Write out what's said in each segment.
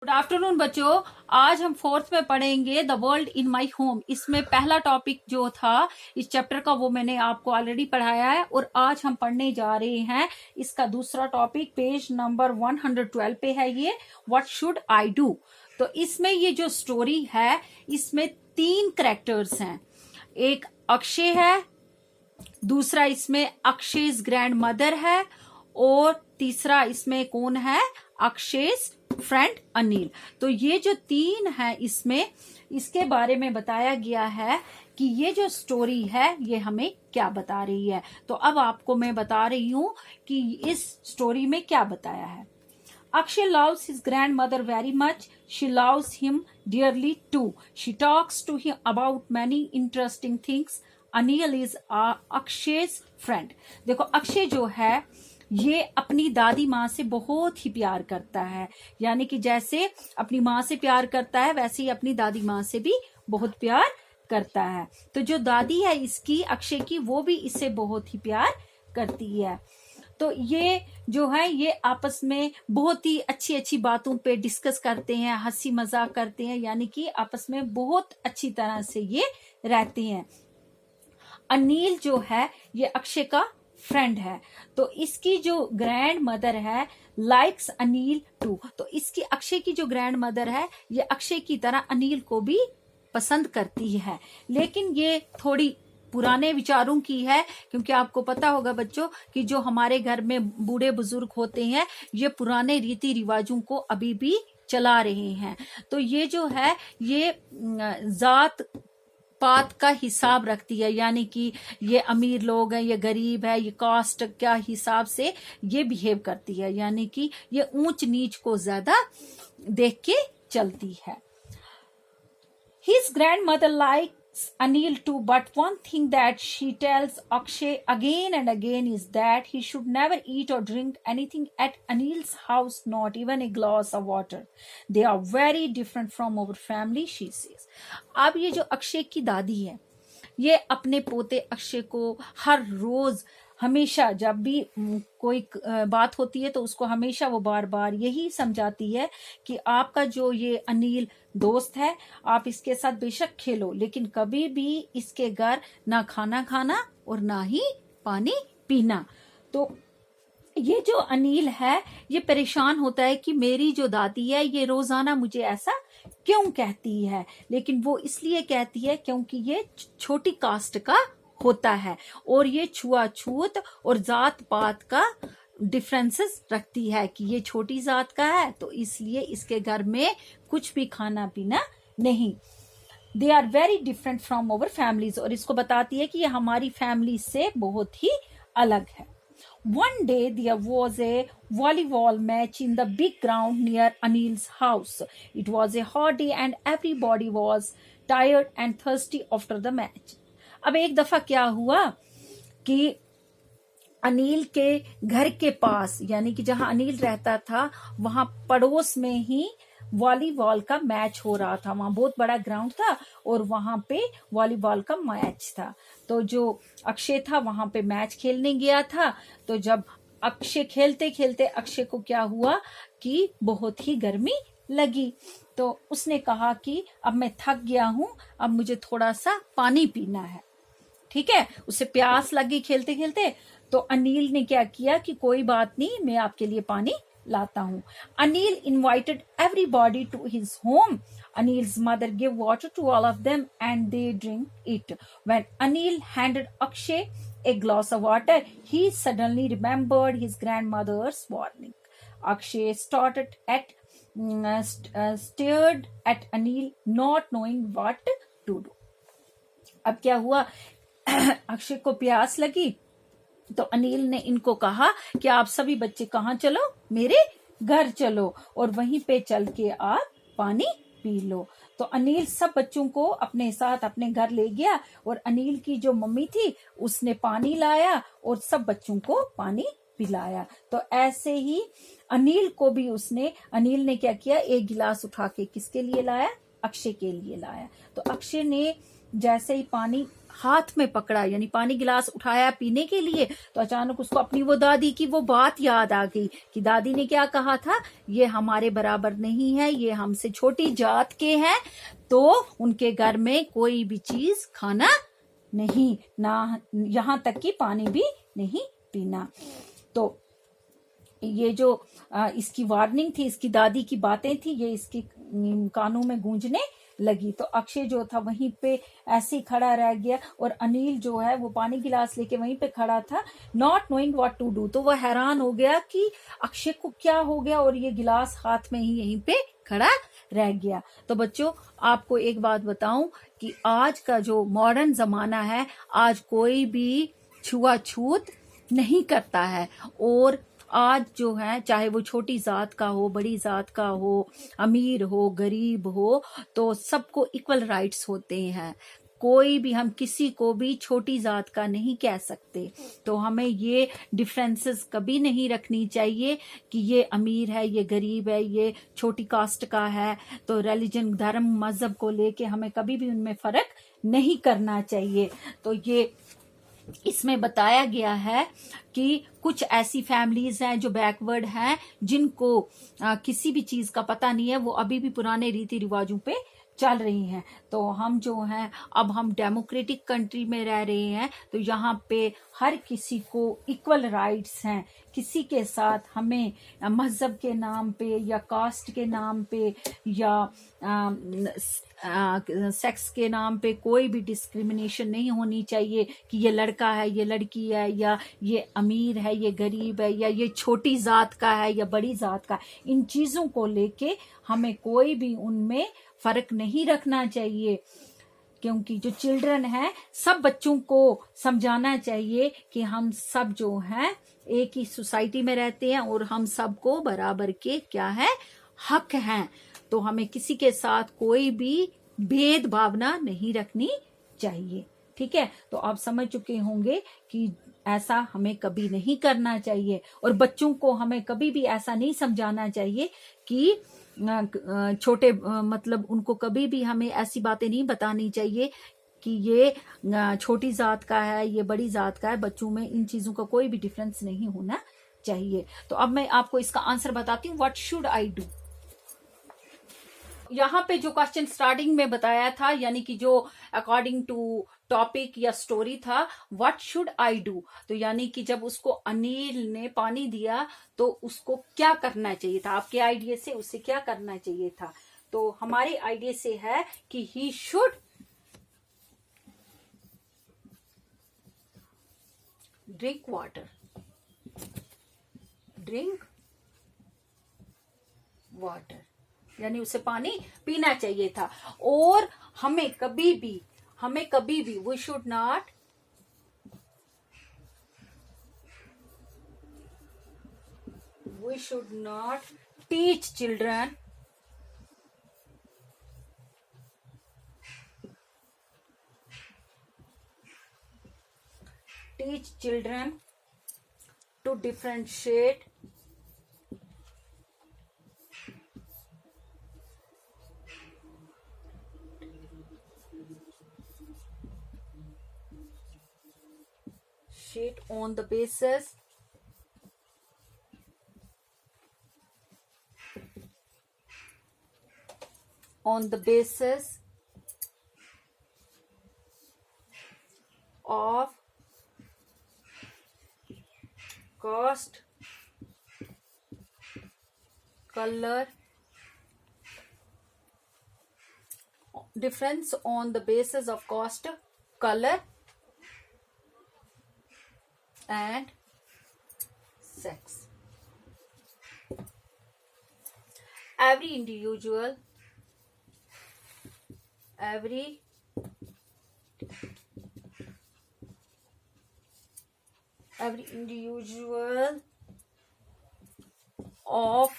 Good afternoon बच्चों। आज हम फोर्थ में पढ़ेंगे the world in my home. इसमें पहला टॉपिक जो था इस चैप्टर का वो मैंने आपको ऑलरेडी पढ़ाया है और आज हम पढ़ने जा रहे हैं इसका दूसरा टॉपिक। पेज नंबर 112 पे है ये, व्हाट शुड आई डू। तो इसमें ये जो स्टोरी है इसमें 3 कैरेक्टर्स हैं। एक अक्षय है, दूसरा इसमें अक्षय ग्रैंड मदर है और तीसरा इसमें कौन है, अक्षय फ्रेंड अनिल। तो ये जो 3 है इसमें इसके बारे में बताया गया है कि ये जो स्टोरी है ये हमें क्या बता रही है। तो अब आपको मैं बता रही हूं कि इस स्टोरी में क्या बताया है। Akshay loves his grandmother very much. She loves him dearly too. She talks to him about many interesting things. Anil is Akshay's friend. देखो अक्षय जो है ये अपनी दादी माँ से बहुत ही प्यार करता है, यानी कि जैसे अपनी माँ से प्यार करता है वैसे ही अपनी दादी माँ से भी बहुत प्यार करता है। तो जो दादी है इसकी, अक्षय की, वो भी इससे बहुत ही प्यार करती है। तो ये जो है ये आपस में बहुत ही अच्छी अच्छी बातों पे डिस्कस करते हैं, हंसी मजाक करते हैं, यानी कि आपस में बहुत अच्छी तरह से ये रहते हैं। अनिल जो है ये अक्षय का फ्रेंड है। तो इसकी जो ग्रैंड मदर है लाइक्स अनिल टू। तो इसकी अक्षय की जो ग्रैंड मदर है ये अक्षय की तरह अनिल को भी पसंद करती है, लेकिन ये थोड़ी पुराने विचारों की है, क्योंकि आपको पता होगा बच्चों कि जो हमारे घर में बूढ़े बुजुर्ग होते हैं ये पुराने रीति रिवाजों को अभी भी चला रहे हैं। तो ये जो है ये जात पात का हिसाब रखती है, यानी कि ये अमीर लोग हैं, ये गरीब है, ये कास्ट का हिसाब से ये बिहेव करती है, यानी कि ये ऊंच नीच को ज्यादा देख के चलती है। His grandmother likes Anil too, but one thing that she tells Akshay again and again is that he should never eat or drink anything at Anil's house, not even a glass of water. They are very different from our family, she says. अब ये जो अक्षय की दादी है ये अपने पोते अक्षय को हर रोज हमेशा जब भी कोई बात होती है तो उसको हमेशा वो बार बार यही समझाती है कि आपका जो ये अनिल दोस्त है आप इसके साथ बेशक खेलो, लेकिन कभी भी इसके घर ना खाना खाना और ना ही पानी पीना। तो ये जो अनिल है ये परेशान होता है कि मेरी जो दादी है ये रोजाना मुझे ऐसा क्यों कहती है, लेकिन वो इसलिए कहती है क्योंकि ये छोटी कास्ट का होता है और ये छुआछूत और जात पात का डिफरेंसेस रखती है कि ये छोटी जात का है तो इसलिए इसके घर में कुछ भी खाना पीना नहीं। They are very different from our families, और इसको बताती है कि ये हमारी फैमिली से बहुत ही अलग है। One day there was a volleyball match in the big ground near Anil's house. It was a hot day and everybody was tired and thirsty after the match. अब एक दफा क्या हुआ कि अनिल के घर के पास, यानी कि जहां अनिल रहता था वहां पड़ोस में ही वॉलीबॉल का मैच हो रहा था। वहां बहुत बड़ा ग्राउंड था और वहां पे वॉलीबॉल का मैच था। तो जो अक्षय था वहां पे मैच खेलने गया था। तो जब अक्षय खेलते खेलते अक्षय को क्या हुआ कि बहुत ही गर्मी लगी, तो उसने कहा कि अब मैं थक गया हूं, अब मुझे थोड़ा सा पानी पीना है। ठीक है, उसे प्यास लगी खेलते खेलते। तो अनिल ने क्या किया कि कोई बात नहीं, मैं आपके लिए पानी लाता हूं। Anil invited everybody to his home. Anil's mother gave water to all of them and they drink it. When Anil handed Akshay a glass of water, he suddenly remembered his grandmother's warning. Akshay stared at Anil, not knowing what to do. अब क्या हुआ, अक्षय को प्यास लगी तो अनिल ने इनको कहा कि आप सभी बच्चे कहाँ चलो, मेरे घर चलो और वहीं पे चल के आप पानी पी लो। तो अनिल सब बच्चों को अपने साथ अपने घर ले गया और अनिल की जो मम्मी थी उसने पानी लाया और सब बच्चों को पानी पिलाया। तो ऐसे ही अनिल ने क्या किया, एक गिलास उठा के किसके लिए लाया, अक्षय के लिए लाया। तो अक्षय ने जैसे ही पानी हाथ में पकड़ा, यानी पानी गिलास उठाया पीने के लिए, तो अचानक उसको अपनी वो दादी की वो बात याद आ गई कि दादी ने क्या कहा था, ये हमारे बराबर नहीं है, ये हमसे छोटी जात के हैं, तो उनके घर में कोई भी चीज खाना नहीं, ना यहाँ तक कि पानी भी नहीं पीना। तो ये जो इसकी वार्निंग थी, इसकी दादी की बातें थी, ये इसके कानों में गूंजने लगी। तो अक्षय जो था वहीं पे ऐसे ही खड़ा रह गया, और अनिल जो है वो पानी गिलास लेके वहीं पे खड़ा था, not knowing what to do. तो वह हैरान हो गया कि अक्षय को क्या हो गया, और ये गिलास हाथ में ही यहीं पे खड़ा रह गया। तो बच्चों, आपको एक बात बताऊं कि आज का जो मॉडर्न जमाना है, आज कोई भी छुआछूत नहीं करता है, और आज जो है चाहे वो छोटी जात का हो, बड़ी जात का हो, अमीर हो, गरीब हो, तो सबको इक्वल राइट्स होते हैं। कोई भी, हम किसी को भी छोटी जात का नहीं कह सकते। तो हमें ये डिफरेंसेस कभी नहीं रखनी चाहिए कि ये अमीर है, ये गरीब है, ये छोटी कास्ट का है। तो रिलीजन, धर्म, मजहब को लेके हमें कभी भी उनमें फर्क नहीं करना चाहिए। तो ये इसमें बताया गया है कि कुछ ऐसी फैमिलीज हैं जो बैकवर्ड हैं, जिनको किसी भी चीज का पता नहीं है, वो अभी भी पुराने रीति रिवाजों पे चल रही हैं। तो हम जो हैं, अब हम डेमोक्रेटिक कंट्री में रह रहे हैं, तो यहाँ पे हर किसी को इक्वल राइट्स हैं। किसी के साथ हमें मजहब के नाम पे या कास्ट के नाम पे या सेक्स के नाम पे कोई भी डिस्क्रिमिनेशन नहीं होनी चाहिए कि ये लड़का है, ये लड़की है, या ये अमीर है, ये गरीब है, या ये छोटी जात का है या बड़ी जात का। इन चीजों को लेके हमें कोई भी उनमें फर्क नहीं रखना चाहिए, क्योंकि जो चिल्ड्रन है, सब बच्चों को समझाना चाहिए कि हम सब जो हैं एक ही सोसाइटी में रहते हैं, और हम सबको बराबर के क्या है, हक हैं। तो हमें किसी के साथ कोई भी भेद भावना नहीं रखनी चाहिए। ठीक है, तो आप समझ चुके होंगे कि ऐसा हमें कभी नहीं करना चाहिए, और बच्चों को हमें कभी भी ऐसा नहीं समझाना चाहिए कि छोटे, मतलब उनको कभी भी हमें ऐसी बातें नहीं बतानी चाहिए कि ये छोटी जात का है, ये बड़ी जात का है। बच्चों में इन चीजों का कोई भी डिफरेंस नहीं होना चाहिए। तो अब मैं आपको इसका आंसर बताती हूँ, व्हाट शुड आई डू। यहाँ पे जो क्वेश्चन स्टार्टिंग में बताया था, यानी कि जो अकॉर्डिंग टू टॉपिक या स्टोरी था, व्हाट शुड आई डू, तो यानी कि जब उसको अनिल ने पानी दिया तो उसको क्या करना चाहिए था। आपके आइडिया से उसे क्या करना चाहिए था? तो हमारे आइडिया से है कि he should drink water, drink water, यानी उसे पानी पीना चाहिए था। और हमें कभी भी we should not teach children to differentiate on the basis of caste, color, difference on the basis of caste, color and sex. Every individual of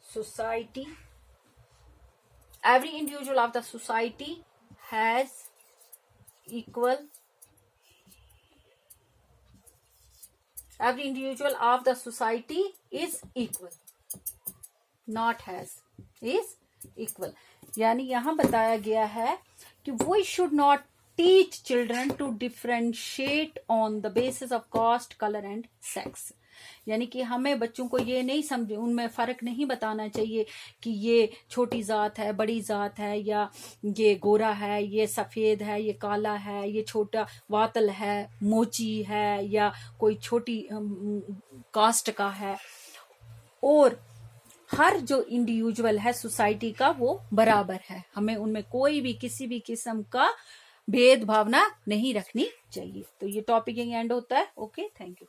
the society, every individual of the society has equal, every individual of the society is equal. Not has is equal. यानी यहां बताया गया है कि we should not teach children to differentiate on the basis of caste, colour and sex. यानी कि हमें बच्चों को ये नहीं समझ, उनमें फर्क नहीं बताना चाहिए कि ये छोटी जात है, बड़ी जात है, या ये गोरा है, ये सफेद है, ये काला है, ये छोटा वातल है, मोची है, या कोई छोटी कास्ट का है। और हर जो इंडिविजुअल है सोसाइटी का वो बराबर है, हमें उनमें कोई भी किसी भी किस्म का भेदभावना नहीं रखनी चाहिए। तो ये टॉपिक यही एंड होता है। Okay, thank you.